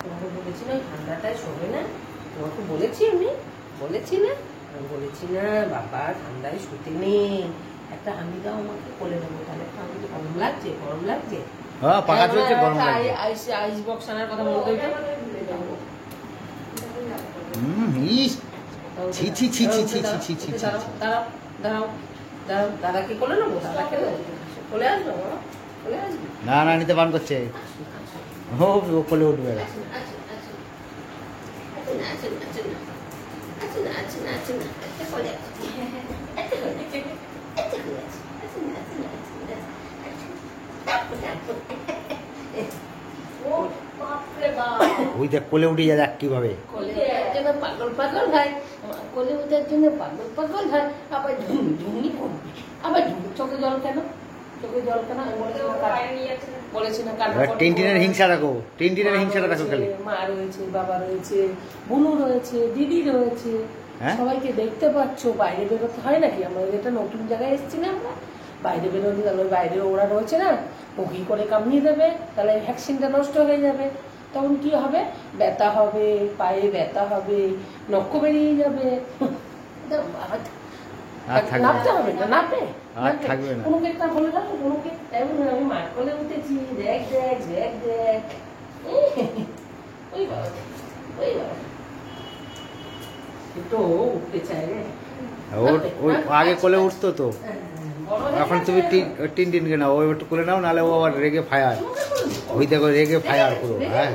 তোমাকে বলেছি না ঠান্ডাটায় শোবে না, তোমাকে বলেছি আমি, বলেছি না, আমি বলেছি না বাবা ঠান্ডায় শুতে নেই, একটা হামি দাও আমাকে কোলে নেবো, তাহলে আমি তো গরম লাগছে, গরম লাগছে। হ্যাঁ পাখা চলছে, গরম লাগছে। আইস বক্স আনার কথা বলতে হইতো। ইস ছি ছি ছি ছি ছি ছি ছি ছি ছি। দাঁড়াও দাঁড়াও দাঁড়াও, দাদাকে কোলে নেবো, দাদাকে কোলে আসবো, কোলে আসবো। না না নিতে বান করছে, ও কোলে উঠবে না। ওই দেখ কোলে উঠে যা, দেখ কিভাবে পাগল পাগল হয়, কোলে উঠার জন্য পাগল পাগল হয়, আবার ঝুমঝুমি করবে, আবার চোখে জল কেন, চোখে জল কেন বলেছি না। টিনটিনের হিংসা রাখো, টিনটিনের হিংসাটা রাখো খালি। মা রয়েছে, বাবা রয়েছে, বুনু রয়েছে, দিদি রয়েছে, সবাইকে দেখতে পাচ্ছ। বাইরে বেরোতে হয় নাকি? আমাদের এটা নতুন জায়গায় এসেছি না আমরা, বাইরে বেরোতে গেলে বাইরে ওরা রয়েছে না, ও কি করে কামড়িয়ে দেবে, তাহলে ভ্যাকসিনটা নষ্ট হয়ে যাবে, তখন কি হবে? ব্যথা হবে, পায়ে ব্যথা হবে, নখ বেরিয়ে যাবে, নাপতে হবে না, নাপে কোনোকে একটা বলে দাও, কোনোকে আমি মার কোলে উঠেছি, দেখ দেখ দেখ দেখ, ওই বাবা ওই বাবা তো উঠতে চায় রে, আগে কোলে উঠতো তো, এখন তুমি টিনটিনকে নাও, ও একটু কোলে নাও, নাহলে ও আবার রেগে ফায়ার। ওই দেখো রেগে ফায়ার পুরো, হ্যাঁ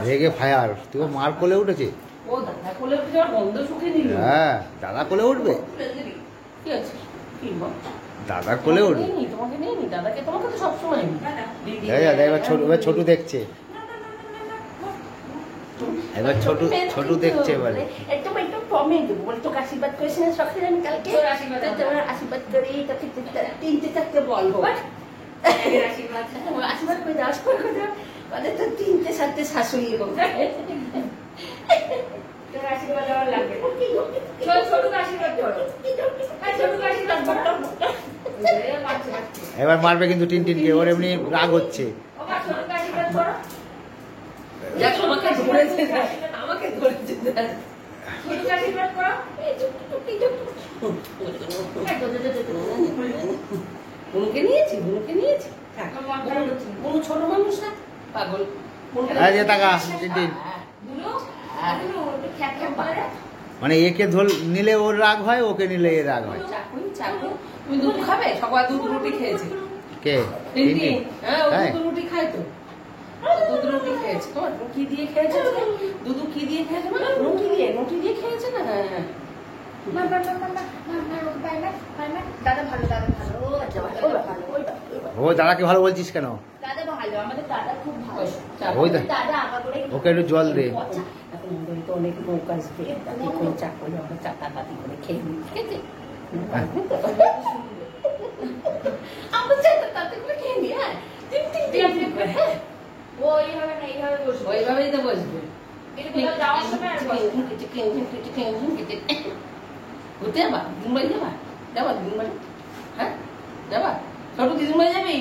রেগে ফায়ার। তুই মার কোলে উঠেছে, হ্যাঁ দাদা কোলে উঠবে, দাদা কোলে উঠবে। এবার ছোটু দেখছে, এবার ছোটু দেখছে এবারে। আশীর্বাদ করেছি না সকালে, আমি কালকে আশীর্বাদ করি, তোকে 3-4 বলবো, আশীর্বাদ করে দাও বলে তো 3-4 শাশুড়ি এবার মারবে কিন্তু টিনটিনকে, ওর এমনি রাগ হচ্ছে। আমাকে ধরেছে বুনুকে নিয়েছি, বুনুকে নিয়েছি, বুনু ছোট মানুষ না, পাগল। মানে একে নিলে ওর রাগ হয়, ওকে নিলে এর রাগ হয়। তুমি দুধ খাবে? সকাল দুধ রুটি খেয়েছে কে? হ্যাঁ দুধ রুটি খায় তো, দুধ রুটি খেয়েছে। তোমার কি দিয়ে খেয়েছে? দুধ কি দিয়ে খেয়েছে? রুটি দিয়ে খেয়েছে না। হ্যাঁ দাদা ভালো, দাদা ভালো, ও দাদাকে ভালো বলছিস কেন? দাদা ভালো, আমাদের দাদা খুব ভালো। ওকে একটু জল দে। অনেক লোক আসবে, চা করে আমরা চাটাপাতি করে খেয়ে নিই, ঠিক আছে? আমরা চাটাপাতি করে খেয়ে নিই। হ্যাঁ ওইভাবে না, এইভাবে বসবো, ওইভাবেই তো বসবে। ঘুরতে যাবা? দিন বাড়ি যাবা? যাবা দিন বাড়ি? হ্যাঁ যাবা? ছোট দিদিন বাড়ি যাবি?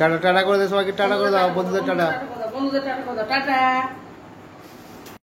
টাটা টাটা করে দে সবাইকে, টাটা করে দাও বন্ধুদের, টাটা বন্ধুদের টাটা করে দাও, টাটা।